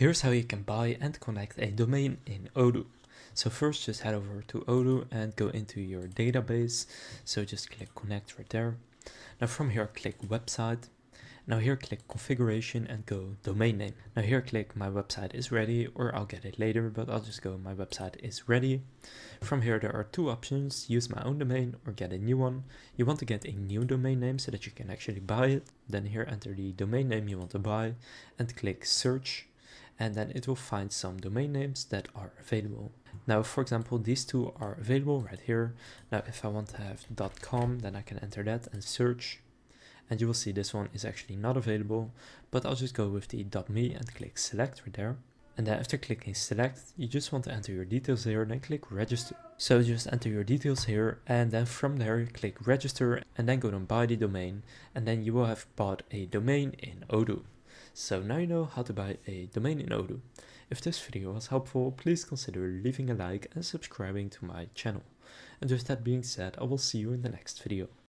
Here's how you can buy and connect a domain in Odoo. So first just head over to Odoo and go into your database. So just click connect right there. Now from here click website. Now here click configuration and go domain name. Now here click my website is ready, or I'll get it later, but I'll just go my website is ready. From here there are two options: use my own domain or get a new one. You want to get a new domain name so that you can actually buy it. Then here enter the domain name you want to buy and click search. And then it will find some domain names that are available. Now, for example, these two are available right here. Now, if I want to have .com, then I can enter that and search. And you will see this one is actually not available, but I'll just go with the .me and click select right there. And then after clicking select, you just want to enter your details here, then click register. So just enter your details here, and then from there click register, and then go to buy the domain, and then you will have bought a domain in Odoo. So now you know how to buy a domain in Odoo. If this video was helpful, please consider leaving a like and subscribing to my channel. And with that being said, I will see you in the next video.